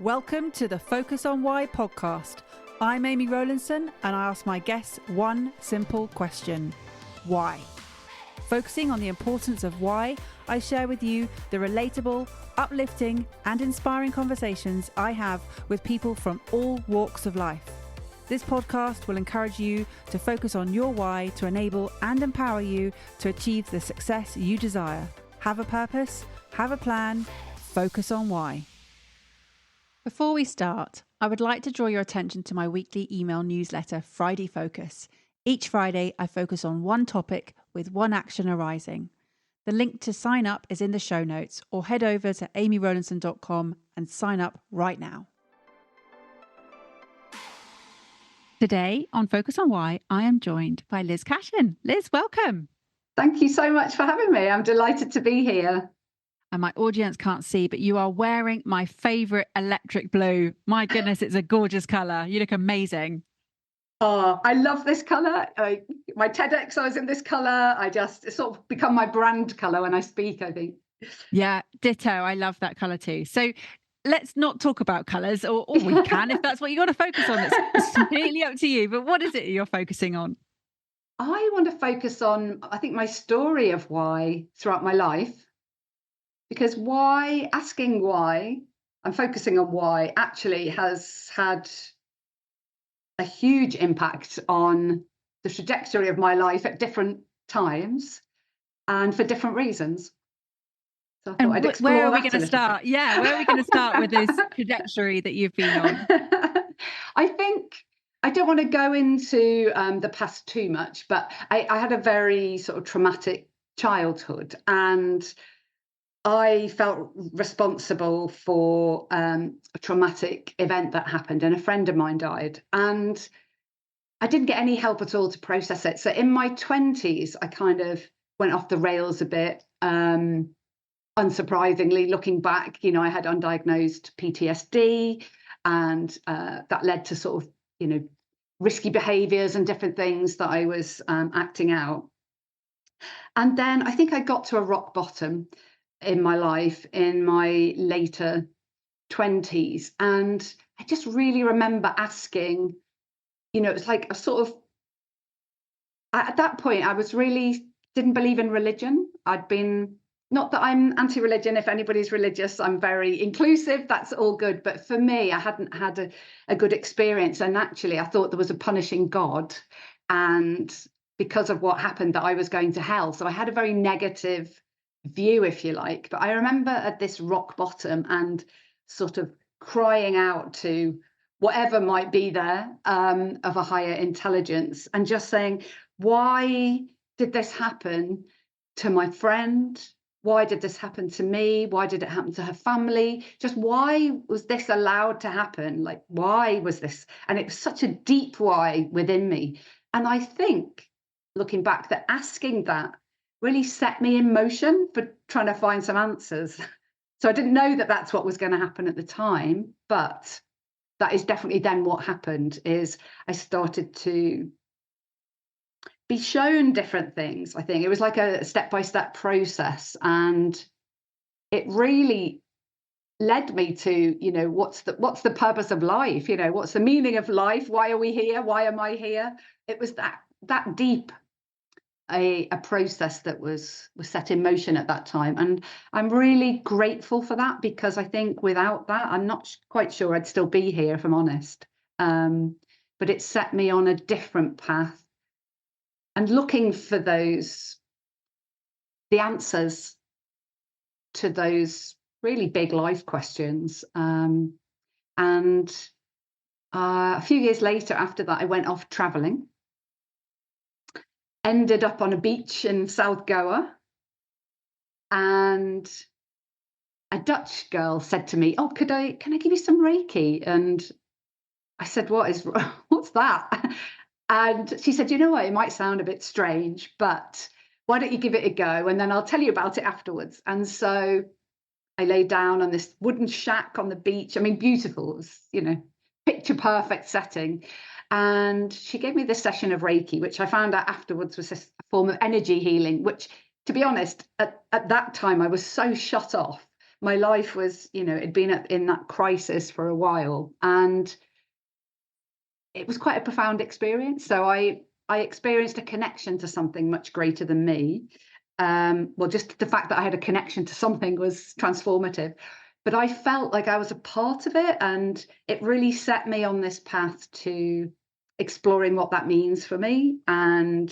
Welcome to the Focus on Why podcast. I'm Amy Rowlandson and I ask my guests one simple question. Why? Focusing on the importance of why, I share with you the relatable, uplifting and inspiring conversations I have with people from all walks of life. This podcast will encourage you to focus on your why to enable and empower you to achieve the success you desire. Have a purpose, have a plan, focus on why. Before we start, I would like to draw your attention to my weekly email newsletter, Friday Focus. Each Friday, I focus on one topic with one action arising. The link to sign up is in the show notes, or head over to amyrowlandson.com and sign up right now. Today on Focus on Why, I am joined by Lis Cashin. Lis, welcome. Thank you so much for having me. I'm delighted to be here. And my audience can't see, but you are wearing my favourite electric blue. My goodness, it's a gorgeous colour. You look amazing. Oh, I love this colour. My TEDx, I was in this colour. It's sort of become my brand colour when I speak, I think. Yeah, ditto. I love that colour too. So let's not talk about colours, or we can if that's what you got to focus on. It's completely up to you. But what is it you're focusing on? I want to focus on, I think, my story of why throughout my life. Because asking why, and focusing on why actually has had a huge impact on the trajectory of my life at different times and for different reasons. So I thought I'd explore where are we that going to start? Yeah, where are we going to start with this trajectory that you've been on? I think I don't want to go into the past too much, but I had a very sort of traumatic childhood, and I felt responsible for a traumatic event that happened, and a friend of mine died, and I didn't get any help at all to process it. So in my 20s, I kind of went off the rails a bit. Unsurprisingly, looking back, I had undiagnosed PTSD, and that led to sort of, risky behaviours and different things that I was acting out. And then I think I got to a rock bottom in my life in my later 20s. And I just really remember asking, it's like a sort of, at that point, I was really didn't believe in religion. Not that I'm anti-religion. If anybody's religious, I'm very inclusive. That's all good. But for me, I hadn't had a good experience. And actually, I thought there was a punishing God. And because of what happened, that I was going to hell. So I had a very negative view, if you like. But I remember at this rock bottom and sort of crying out to whatever might be there of a higher intelligence, and just saying, why did this happen to my friend? Why did this happen to me? Why did it happen to her family? Just why was this allowed to happen? Like, why was this? And it was such a deep why within me. And I think, looking back, that asking that really set me in motion for trying to find some answers. So I didn't know that that's what was going to happen at the time, but that is definitely then what happened. Is I started to be shown different things. I think it was like a step-by-step process, and it really led me to, what's the purpose of life? What's the meaning of life? Why are we here? Why am I here? It was that deep a process that was set in motion at that time, and I'm really grateful for that, because I think without that, I'm not quite sure I'd still be here, if I'm honest. But it set me on a different path, and looking for the answers to those really big life questions. And a few years later, after that, I went off traveling. Ended up on a beach in South Goa, and a Dutch girl said to me, "Oh, can I give you some Reiki?" And I said, "What's that?" And she said, "You know what? It might sound a bit strange, but why don't you give it a go, and then I'll tell you about it afterwards." And so I lay down on this wooden shack on the beach. I mean, beautiful. It was, picture perfect setting. And she gave me this session of Reiki, which I found out afterwards was a form of energy healing, which, to be honest, at that time I was so shut off my life was, it'd been in that crisis for a while, and it was quite a profound experience. So I experienced a connection to something much greater than me. Well, just the fact that I had a connection to something was transformative. But I felt like I was a part of it, and it really set me on this path to exploring what that means for me. And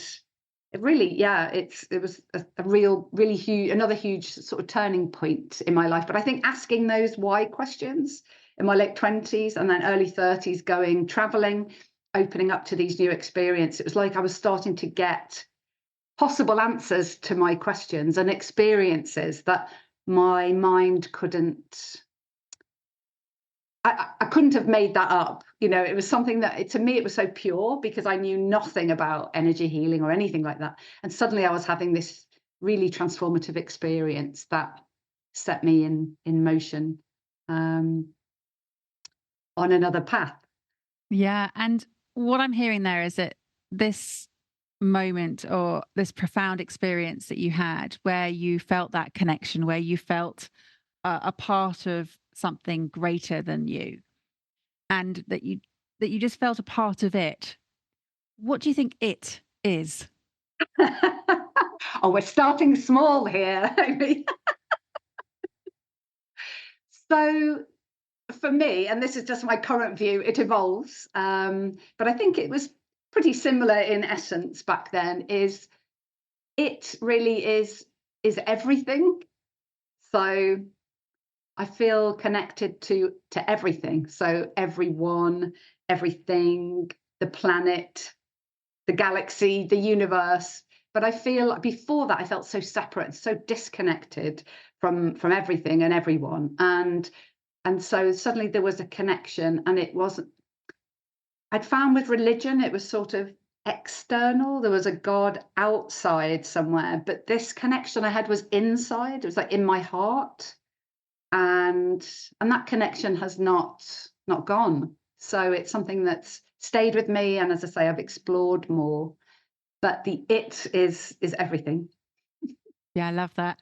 it really, yeah, it was a real, really huge, another huge sort of turning point in my life. But I think asking those why questions in my late 20s and then early 30s, going traveling, opening up to these new experiences, it was like I was starting to get possible answers to my questions and experiences that my mind couldn't. I couldn't have made that up. It was something that, to me, it was so pure because I knew nothing about energy healing or anything like that. And suddenly I was having this really transformative experience that set me in motion on another path. Yeah. And what I'm hearing there is that this moment or this profound experience that you had where you felt that connection, where you felt a part of something greater than you, and that you just felt a part of it. What do you think it is? Oh, we're starting small here. So for me, and this is just my current view, it evolves. But I think it was pretty similar in essence back then. It really is everything. So I feel connected to everything. So everyone, everything, the planet, the galaxy, the universe. But I feel like before that I felt so separate, so disconnected from everything and everyone. And so suddenly there was a connection, and it wasn't. I'd found with religion it was sort of external. There was a God outside somewhere, but this connection I had was inside. It was like in my heart, and that connection has not gone. So it's something that's stayed with me, and as I say, I've explored more. But the it is everything. Yeah, I love that.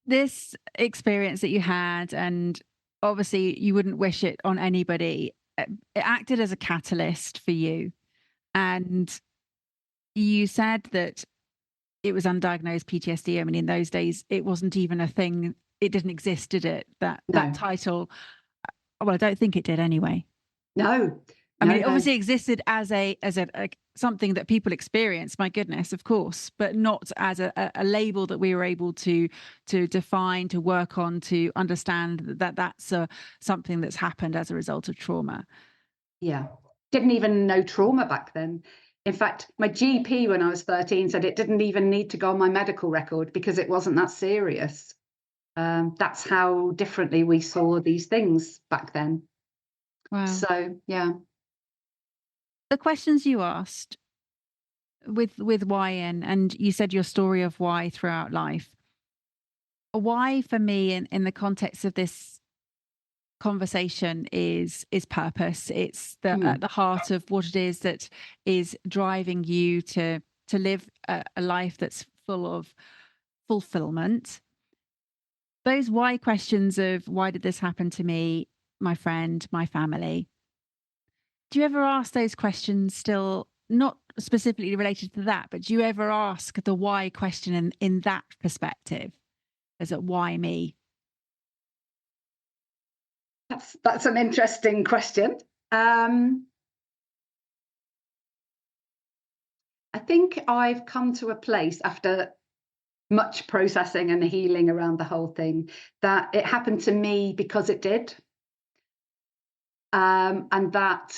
This experience that you had, and obviously you wouldn't wish it on anybody, it acted as a catalyst for you. And you said that it was undiagnosed PTSD. I mean, in those days, it wasn't even a thing. It didn't exist, did it? That No, title. Well, I don't think it did anyway. no, I mean, no, it no. obviously existed as a something that people experience. My goodness, of course, but not as a label that we were able to define, to work on, to understand that that's something that's happened as a result of trauma. Yeah. Didn't even know trauma back then. In fact, my GP when I was 13 said it didn't even need to go on my medical record because it wasn't that serious. That's how differently we saw these things back then. Wow. So, yeah. The questions you asked with why and you said your story of why throughout life. Why for me in the context of this conversation is purpose. It's at Mm. the heart of what it is that is driving you to live a life that's full of fulfillment. Those why questions of why did this happen to me, my friend, my family? Do you ever ask those questions still, not specifically related to that, but do you ever ask the why question in that perspective? Is it why me? That's an interesting question. I think I've come to a place after much processing and healing around the whole thing that it happened to me because it did. And that,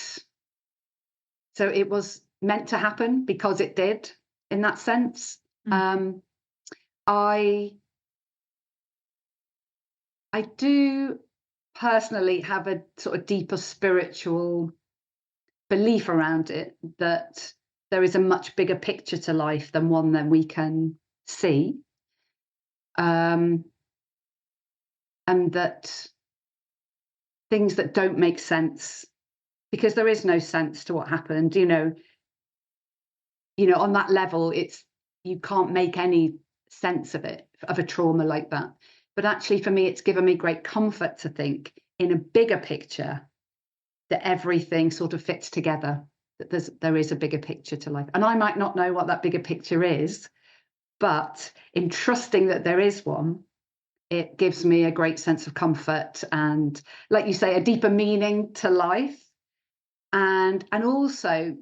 so it was meant to happen because it did, in that sense. Mm. Um, I I do personally have a sort of deeper spiritual belief around it, that there is a much bigger picture to life than one that we can see. Um, and that things that don't make sense, because there is no sense to what happened, on that level, you can't make any sense of it, of a trauma like that. But actually, for me, it's given me great comfort to think in a bigger picture that everything sort of fits together, that there is a bigger picture to life. And I might not know what that bigger picture is, but in trusting that there is one, it gives me a great sense of comfort and, like you say, a deeper meaning to life. And also,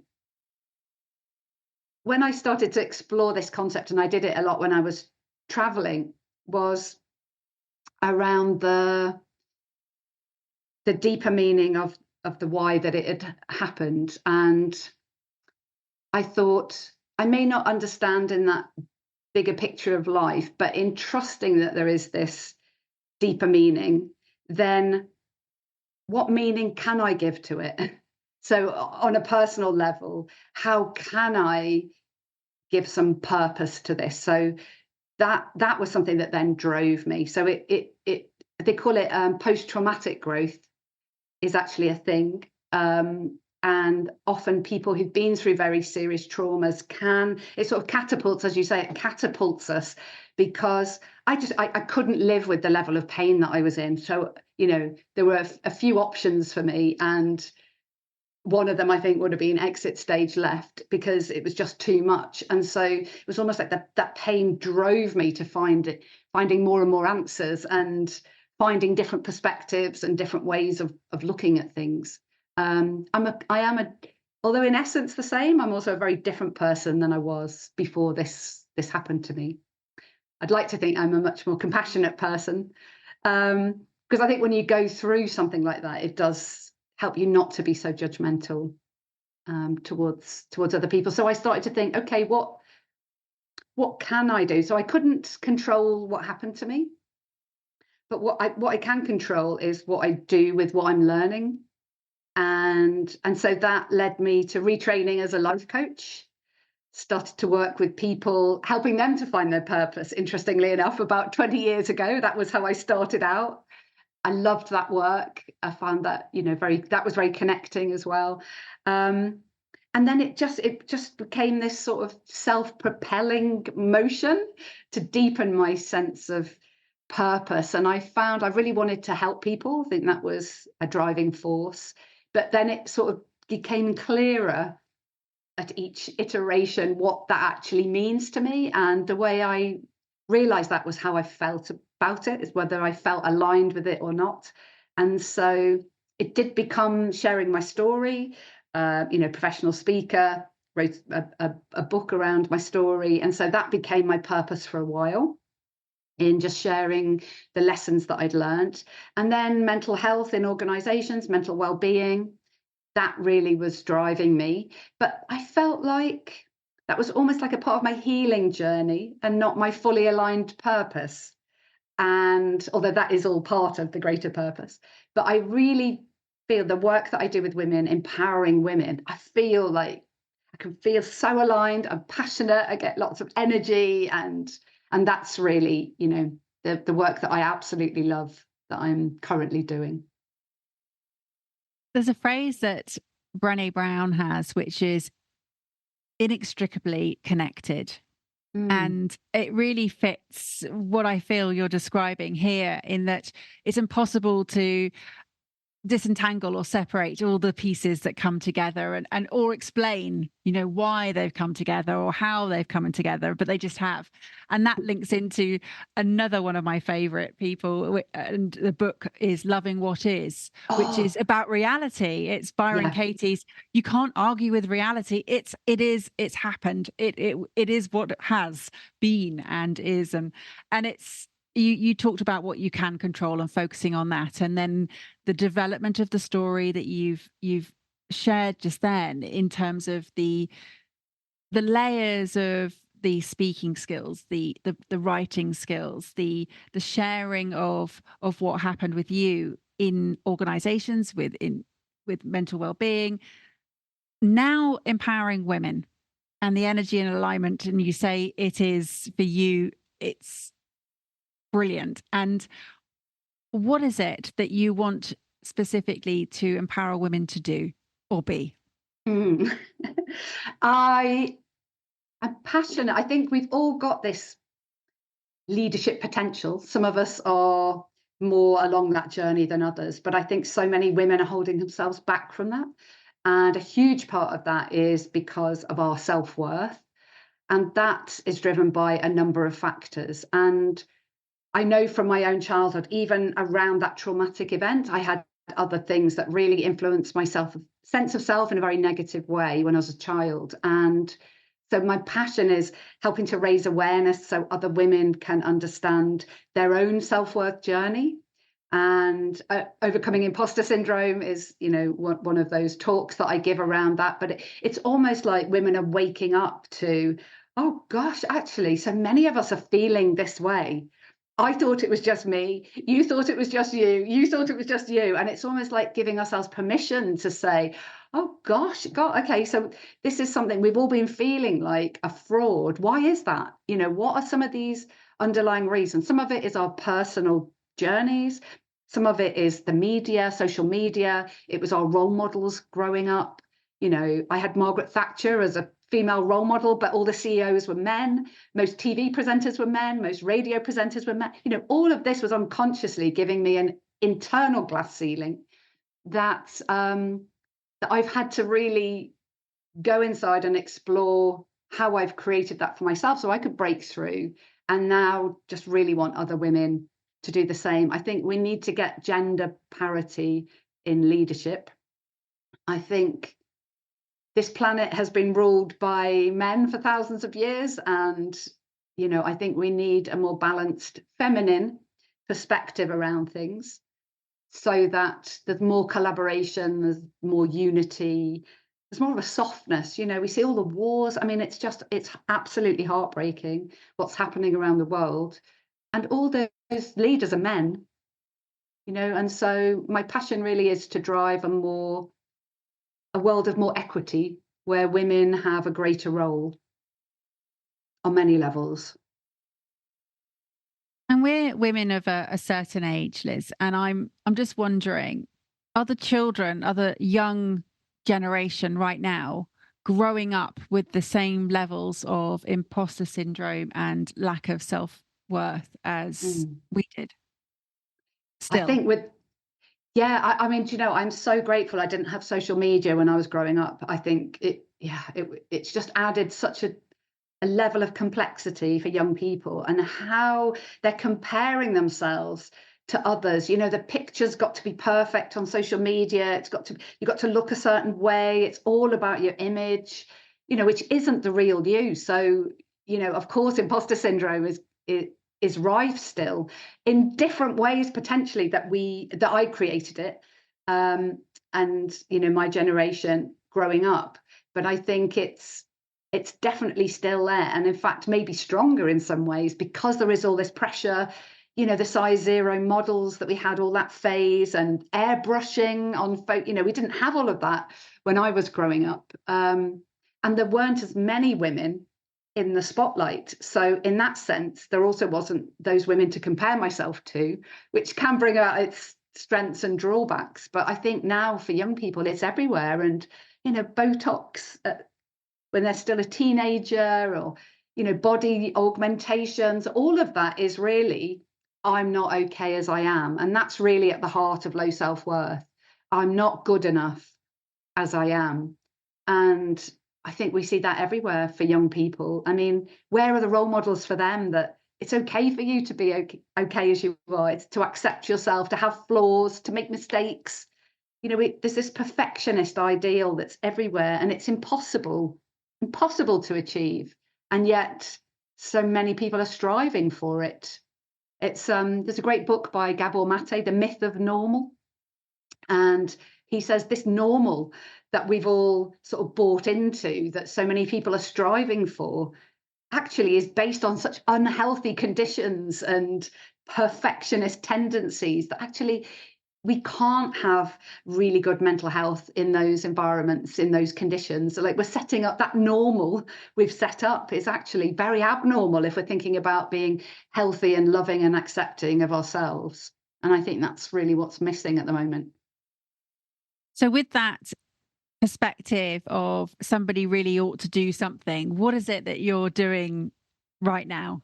when I started to explore this concept, and I did it a lot when I was traveling, was around the deeper meaning of the why that it had happened. And I thought, I may not understand in that bigger picture of life, but in trusting that there is this deeper meaning, then what meaning can I give to it? So on a personal level, how can I give some purpose to this? So that was something that then drove me. So it they call it post-traumatic growth is actually a thing. And often people who've been through very serious traumas it sort of catapults, as you say, it catapults us, because I couldn't live with the level of pain that I was in. So, there were a few options for me, and one of them I think would have been exit stage left, because it was just too much. And so it was almost like that pain drove me to finding more and more answers, and finding different perspectives and different ways of looking at things. Although in essence the same, I'm also a very different person than I was before this happened to me. I'd like to think I'm a much more compassionate person, because I think when you go through something like that, it does help you not to be so judgmental towards other people. So I started to think, okay, what can I do? So I couldn't control what happened to me, but what I can control is what I do with what I'm learning. And so that led me to retraining as a life coach, started to work with people, helping them to find their purpose. Interestingly enough, about 20 years ago, that was how I started out. I loved that work. I found that, that was very connecting as well. And then it just became this sort of self-propelling motion to deepen my sense of purpose. And I found I really wanted to help people. I think that was a driving force. But then it sort of became clearer at each iteration what that actually means to me. And the way I realized that was how I felt about it, is whether I felt aligned with it or not. And so it did become sharing my story, professional speaker, wrote a book around my story. And so that became my purpose for a while, in just sharing the lessons that I'd learned. And then mental health in organizations, mental well-being, that really was driving me. But I felt like that was almost like a part of my healing journey and not my fully aligned purpose. And although that is all part of the greater purpose, but I really feel the work that I do with women, empowering women, I feel like I can feel so aligned. I'm passionate. I get lots of energy, and that's really, the work that I absolutely love that I'm currently doing. There's a phrase that Brené Brown has, which is inextricably connected. And it really fits what I feel you're describing here, in that it's impossible to disentangle or separate all the pieces that come together, and or explain, why they've come together or how they've come together, but they just have. And that links into another one of my favorite people, and the book is Loving What Is, which is about reality. It's Byron Katie's You Can't Argue with Reality. It's happened. It is what has been and is. And it's, you talked about what you can control and focusing on that, and then the development of the story that you've shared just then, in terms of the layers of the speaking skills, the writing skills, the sharing of what happened with you in organizations with mental well-being, now empowering women, and the energy and alignment. And you say it is for you, it's brilliant. And what is it that you want specifically to empower women to do or be? I'm passionate. I think we've all got this leadership potential. Some of us are more along that journey than others, but I think so many women are holding themselves back from that. And a huge part of that is because of our self-worth. And that is driven by a number of factors. And I know from my own childhood, even around that traumatic event, I had other things that really influenced my sense of self in a very negative way when I was a child. And so my passion is helping to raise awareness so other women can understand their own self-worth journey. And overcoming imposter syndrome is, one of those talks that I give around that. But it's almost like women are waking up to, oh gosh, actually, so many of us are feeling this way. I thought it was just me. You thought it was just you. You thought it was just you. And it's almost like giving ourselves permission to say, oh gosh, God, okay, so this is something we've all been feeling like a fraud. Why is that? What are some of these underlying reasons? Some of it is our personal journeys. Some of it is the media, social media. It was our role models growing up. I had Margaret Thatcher as a female role model, but all the CEOs were men. Most TV presenters were men. Most radio presenters were men. All of this was unconsciously giving me an internal glass ceiling that I've had to really go inside and explore how I've created that for myself so I could break through, and now just really want other women to do the same. I think we need to get gender parity in leadership. I think this planet has been ruled by men for thousands of years. And, I think we need a more balanced feminine perspective around things so that there's more collaboration, there's more unity, there's more of a softness. We see all the wars. I mean, it's absolutely heartbreaking what's happening around the world. And all those leaders are men, and so my passion really is to drive a world of more equity where women have a greater role on many levels. And we're women of a certain age, Liz, and I'm just wondering, are the young generation right now growing up with the same levels of imposter syndrome and lack of self-worth as we did I still? think I mean, I'm so grateful I didn't have social media when I was growing up. I think it's just added such a level of complexity for young people and how they're comparing themselves to others. The picture's got to be perfect on social media. You've got to look a certain way. It's all about your image, which isn't the real you. So, of course, imposter syndrome is rife still in different ways, potentially that I created it. And, my generation growing up, but I think it's definitely still there. And in fact, maybe stronger in some ways because there is all this pressure, the size zero models that we had, all that phase and airbrushing on folk, we didn't have all of that when I was growing up. And there weren't as many women in the spotlight. So in that sense, there also wasn't those women to compare myself to, which can bring out its strengths and drawbacks. But I think now for young people, it's everywhere. And, Botox when they're still a teenager or, body augmentations, all of that is really, I'm not okay as I am. And that's really at the heart of low self-worth. I'm not good enough as I am. And I think we see that everywhere for young people. I mean, where are the role models for them that it's okay for you to be okay as you are? It's to accept yourself, to have flaws, to make mistakes. There's this perfectionist ideal that's everywhere, and it's impossible to achieve. And yet so many people are striving for it. It's there's a great book by Gabor Mate, The Myth of Normal. And he says this normal that we've all sort of bought into, that so many people are striving for, actually is based on such unhealthy conditions and perfectionist tendencies that actually we can't have really good mental health in those environments, in those conditions. So like we're setting up that normal we've set up is actually very abnormal if we're thinking about being healthy and loving and accepting of ourselves. And I think that's really what's missing at the moment. So with that perspective of somebody really ought to do something, what is it that you're doing right now?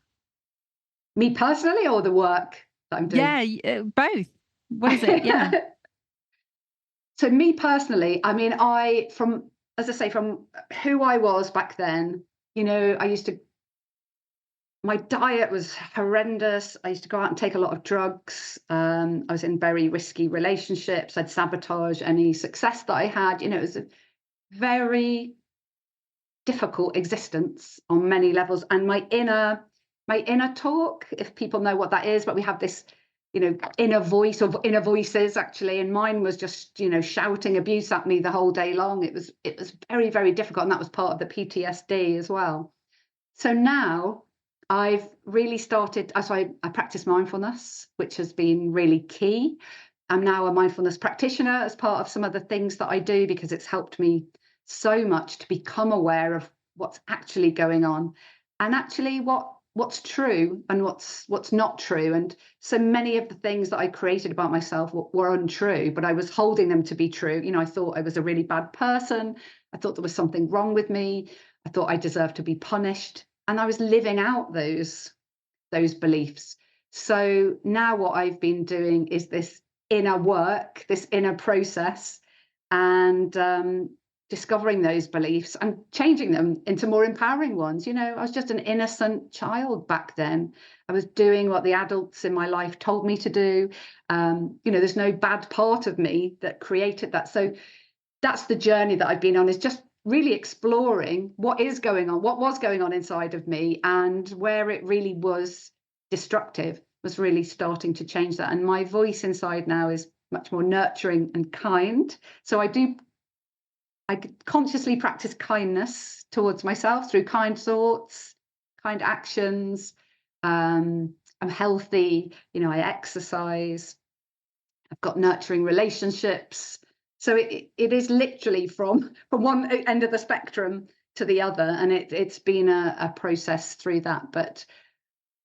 Me personally, or the work that I'm doing? Yeah, both. What is it? Yeah. So me personally, I mean, as I say, from who I was back then, my diet was horrendous. I used to go out and take a lot of drugs. I was in very risky relationships. I'd sabotage any success that I had. It was a very difficult existence on many levels. And my inner talk, if people know what that is, but we have this, inner voice, or inner voices actually, and mine was just, shouting abuse at me the whole day long. It was very, very difficult, and that was part of the PTSD as well. So now I've really started, so I practice mindfulness, which has been really key. I'm now a mindfulness practitioner as part of some of the things that I do, because it's helped me so much to become aware of what's actually going on, and actually what's true and what's not true. And so many of the things that I created about myself were untrue, but I was holding them to be true. I thought I was a really bad person. I thought there was something wrong with me. I thought I deserved to be punished. And I was living out those beliefs. So now what I've been doing is this inner work, this inner process, and discovering those beliefs and changing them into more empowering ones. I was just an innocent child back then. I was doing what the adults in my life told me to do. There's no bad part of me that created that. So that's the journey that I've been on, is just really exploring what was going on inside of me, and where it really was destructive was really starting to change that. And my voice inside now is much more nurturing and kind. So I consciously practice kindness towards myself through kind thoughts, kind actions. I'm healthy, I exercise, I've got nurturing relationships. So it is literally from one end of the spectrum to the other, and it's been a process through that. But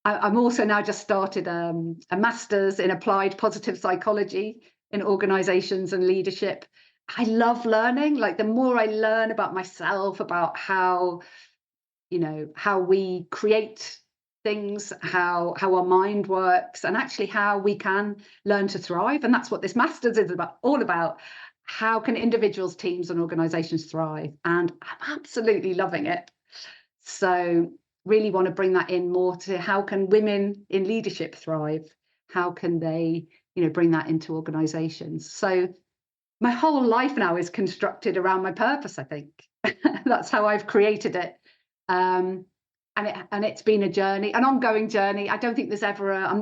I'm also now just started a master's in applied positive psychology in organizations and leadership. I love learning. Like, the more I learn about myself, about how we create things, how our mind works, and actually how we can learn to thrive. And that's what this master's is all about. How can individuals, teams, and organizations thrive? And I'm absolutely loving it. So really want to bring that in more to how can women in leadership thrive? How can they, bring that into organizations? So my whole life now is constructed around my purpose, I think. That's how I've created it. And it's been a journey, an ongoing journey. I don't think there's ever I'm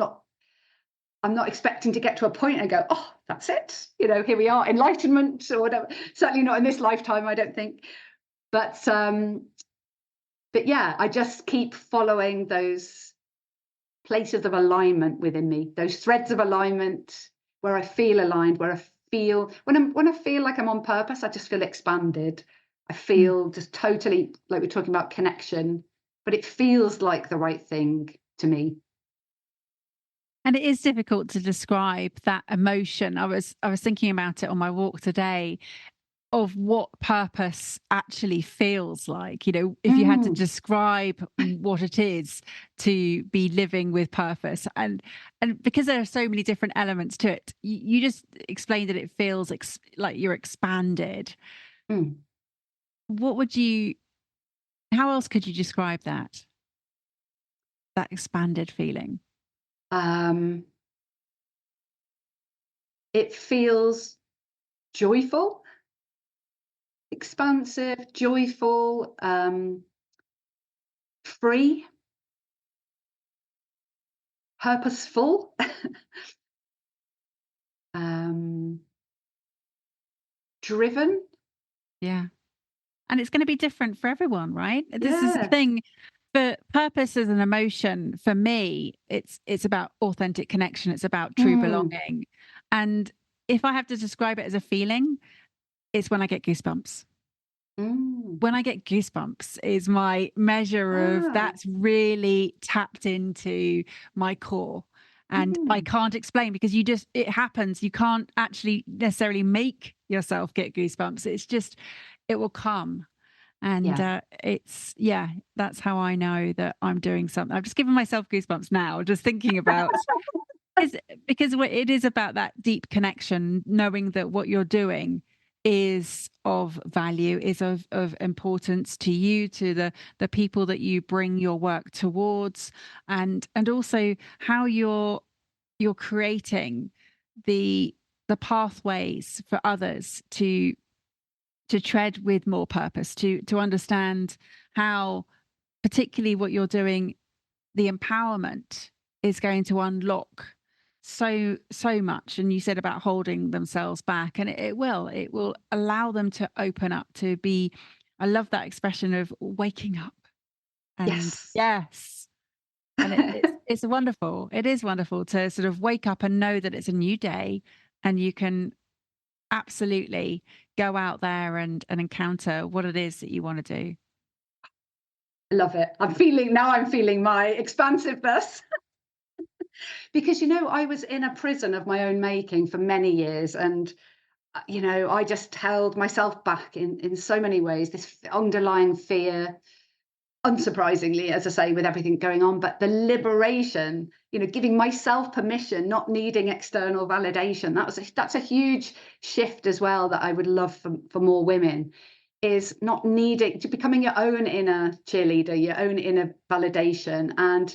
not expecting to get to a point and go, oh, that's it. Here we are, enlightenment or whatever. Certainly not in this lifetime, I don't think. But yeah, I just keep following those places of alignment within me, those threads of alignment where I feel aligned, where I feel when I feel like I'm on purpose, I just feel expanded. I feel just totally, like we're talking about connection, but it feels like the right thing to me. And it is difficult to describe that emotion. I was thinking about it on my walk today, of what purpose actually feels like. If you had to describe what it is to be living with purpose, and because there are so many different elements to it, you just explained that it feels like you're expanded. How else could you describe that expanded feeling? It feels joyful, expansive, joyful, free, purposeful, driven. Yeah. And it's going to be different for everyone, right? This is the Yeah. thing. For purpose as an emotion, for me, it's about authentic connection. It's about true belonging. And if I have to describe it as a feeling, it's when I get goosebumps. When I get goosebumps is my measure of that's really tapped into my core. And I can't explain, because it happens. You can't actually necessarily make yourself get goosebumps. It's just, it will come. And Yeah. that's how I know that I'm doing something. I've just given myself goosebumps now, just thinking about is because it is about that deep connection, knowing that what you're doing is of value, is of importance to you, to the people that you bring your work towards, and also how you're creating the pathways for others to tread with more purpose, to understand how, particularly what you're doing, the empowerment is going to unlock so much. And you said about holding themselves back, and it will allow them to open up, to be, I love that expression of waking up. And Yes. yes, and it's wonderful. It is wonderful to sort of wake up and know that it's a new day, and you can absolutely go out there and encounter what it is that you want to do. Love it. I'm feeling my expansiveness. Because, I was in a prison of my own making for many years. And, I just held myself back in so many ways, this underlying fear, unsurprisingly, as I say, with everything going on, but the liberation, giving myself permission, not needing external validation. That's a huge shift as well that I would love for more women, is not needing to becoming your own inner cheerleader, your own inner validation, and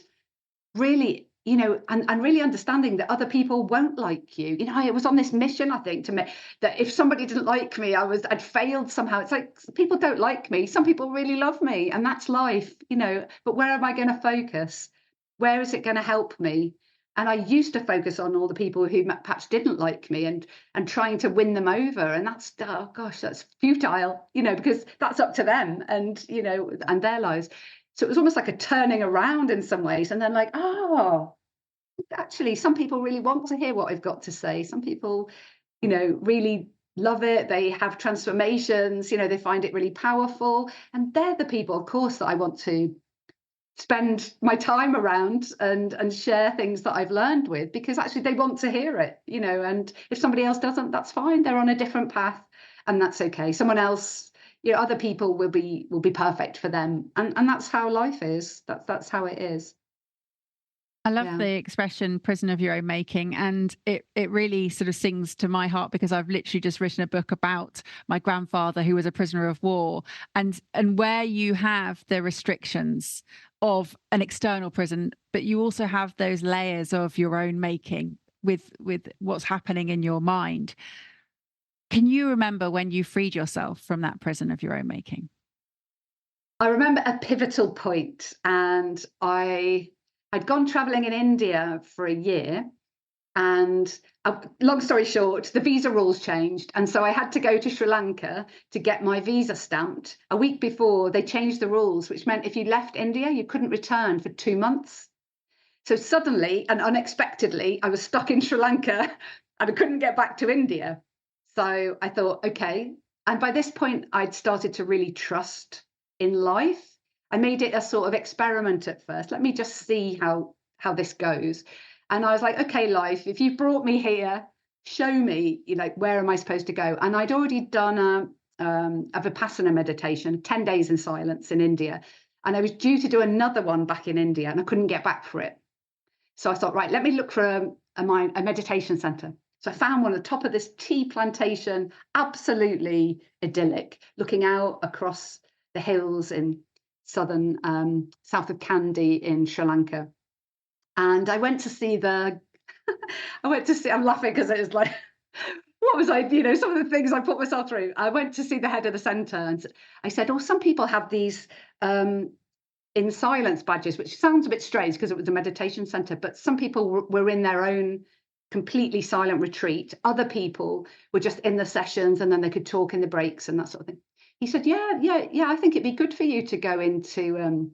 really, and really understanding that other people won't like you. I was on this mission, I think, to make that if somebody didn't like me, I'd failed somehow. It's like, people don't like me. Some people really love me, and that's life, but where am I going to focus? Where is it going to help me? And I used to focus on all the people who perhaps didn't like me, and trying to win them over. And that's, oh gosh, that's futile, because that's up to them, and, and their lives. So it was almost like a turning around in some ways. And then, like, oh, actually, some people really want to hear what I've got to say. Some people, really love it. They have transformations, they find it really powerful. And they're the people, of course, that I want to spend my time around and share things that I've learned with, because actually they want to hear it, and if somebody else doesn't, that's fine. They're on a different path, and that's okay. Someone else, other people will be perfect for them. And that's how life is. That's how it is. I love Yeah. the expression "prison of your own making," and it really sort of sings to my heart, because I've literally just written a book about my grandfather, who was a prisoner of war, and where you have the restrictions of an external prison, but you also have those layers of your own making with what's happening in your mind. Can you remember when you freed yourself from that prison of your own making? I remember a pivotal point, and I'd gone traveling in India for a year. And long story short, the visa rules changed. And so I had to go to Sri Lanka to get my visa stamped. A week before, they changed the rules, which meant if you left India, you couldn't return for 2 months. So suddenly and unexpectedly, I was stuck in Sri Lanka and I couldn't get back to India. So I thought, okay. And by this point, I'd started to really trust in life. I made it a sort of experiment at first. Let me just see how this goes. And I was like, okay, life, if you've brought me here, show me, where am I supposed to go? And I'd already done a Vipassana meditation, 10 days in silence in India. And I was due to do another one back in India, and I couldn't get back for it. So I thought, right, let me look for a meditation center. So I found one at the top of this tea plantation, absolutely idyllic, looking out across the hills in southern, south of Kandy in Sri Lanka. And I went to see I'm laughing because it was like, what was I, some of the things I put myself through. I went to see the head of the center, and I said, oh, some people have these in silence badges, which sounds a bit strange because it was a meditation center, but some people were in their own completely silent retreat. Other people were just in the sessions, and then they could talk in the breaks and that sort of thing. He said, yeah, I think it'd be good for you to go into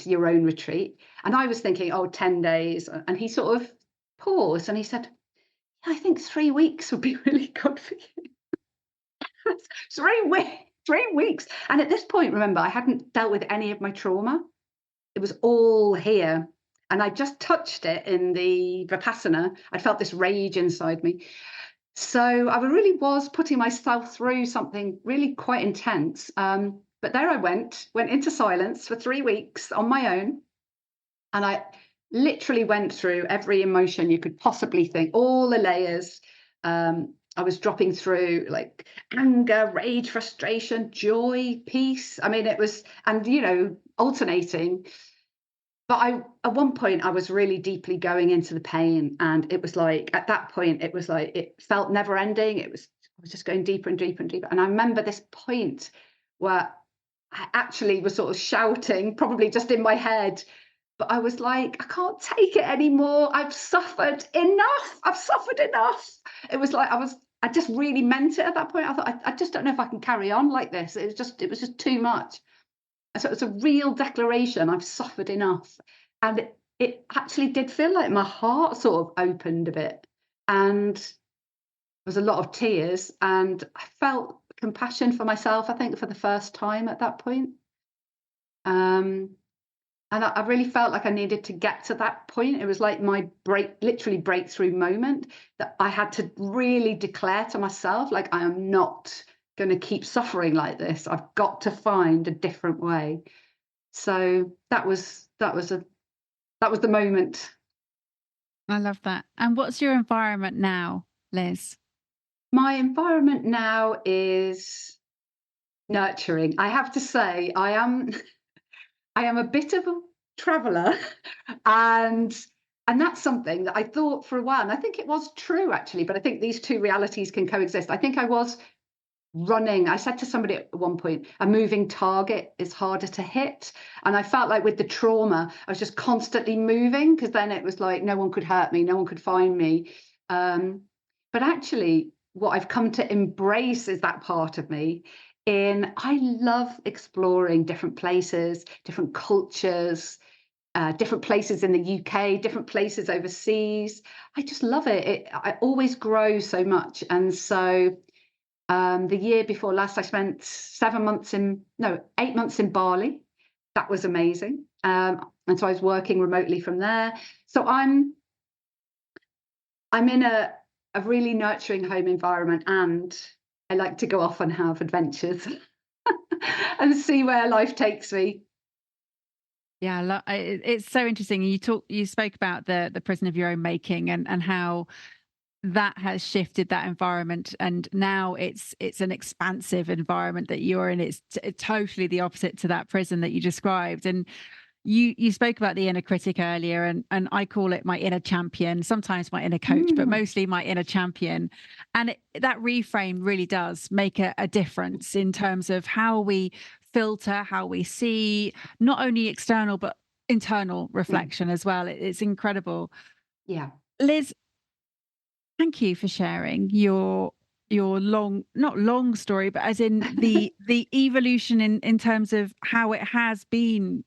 your own retreat. And I was thinking, 10 days. And he sort of paused and he said, I think 3 weeks would be really good for you. 3 weeks. And at this point, remember, I hadn't dealt with any of my trauma. It was all here. And I just touched it in the Vipassana. I felt this rage inside me. So I really was putting myself through something really quite intense. But there I went into silence for 3 weeks on my own. And I literally went through every emotion you could possibly think, all the layers. I was dropping through like anger, rage, frustration, joy, peace. I mean, it was, and alternating. But at one point, I was really deeply going into the pain, and it was like at that point, it was like it felt never ending. I was just going deeper and deeper and deeper. And I remember this point where I actually was sort of shouting, probably just in my head, but I was like, I can't take it anymore. I've suffered enough. I've suffered enough. It was like I just really meant it at that point. I thought, I just don't know if I can carry on like this. It was just too much. So it's a real declaration. I've suffered enough. And it actually did feel like my heart sort of opened a bit. And there was a lot of tears. And I felt compassion for myself, I think, for the first time at that point. And I really felt like I needed to get to that point. It was like my literally breakthrough moment that I had to really declare to myself, like, I am not going to keep suffering like this. I've got to find a different way. So that was the moment. I love that. And what's your environment now, Lis? My environment now is nurturing. I have to say, I am a bit of a traveler, and that's something that I thought for a while, and I think it was true actually, but I think these two realities can coexist. I think I was running. I said to somebody at one point, a moving target is harder to hit. And I felt like with the trauma, I was just constantly moving, because then it was like no one could hurt me, no one could find me. But actually, what I've come to embrace is that part of me. I love exploring different places, different cultures, different places in the UK, different places overseas. I just love it. I always grow so much. And so the year before last, I spent 8 months in Bali. That was amazing. And so I was working remotely from there. So I'm in a really nurturing home environment, and I like to go off and have adventures and see where life takes me. Yeah, it's so interesting. You spoke about the prison of your own making, and how that has shifted that environment, and now it's an expansive environment that you're in. It's totally the opposite to that prison that you described. And you spoke about the inner critic earlier, and I call it my inner champion, sometimes my inner coach, but mostly my inner champion. And that reframe really does make a difference in terms of how we filter, how we see not only external but internal reflection as well. It's incredible. Yeah. Lis, thank you for sharing your not long story, but as in the evolution in terms of how it has been.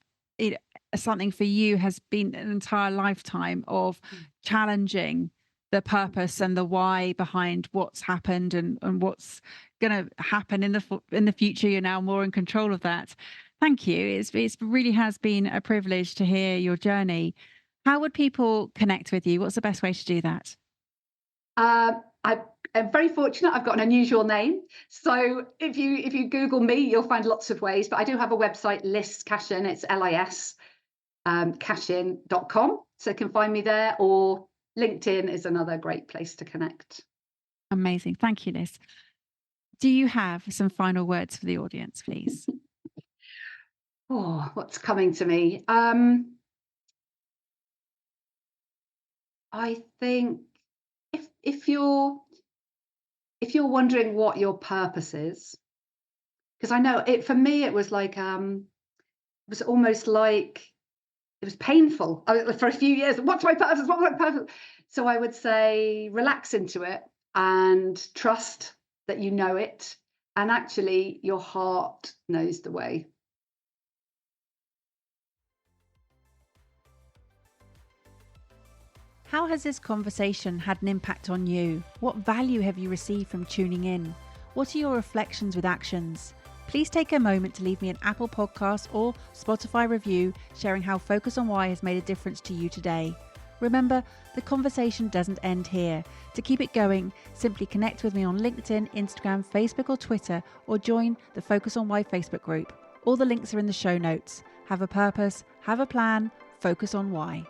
Something for you has been an entire lifetime of challenging the purpose and the why behind what's happened and what's going to happen in the future. You're now more in control of that. Thank you. It really has been a privilege to hear your journey. How would people connect with you? What's the best way to do that? I'm very fortunate. I've got an unusual name. So if you Google me, you'll find lots of ways. But I do have a website, Lis Cashin. It's LIS, Cashin.com. So you can find me there, or LinkedIn is another great place to connect. Amazing. Thank you, Lis. Do you have some final words for the audience, please? Oh, what's coming to me? I think if you're wondering what your purpose is, because I know it, for me, it was like it was almost like it was painful for a few years. What's my purpose? What's my purpose? So I would say relax into it and trust that you know it, and actually your heart knows the way. How has this conversation had an impact on you? What value have you received from tuning in? What are your reflections with actions? Please take a moment to leave me an Apple Podcast or Spotify review sharing how Focus on Why has made a difference to you today. Remember, the conversation doesn't end here. To keep it going, simply connect with me on LinkedIn, Instagram, Facebook or Twitter, or join the Focus on Why Facebook group. All the links are in the show notes. Have a purpose, have a plan, focus on why.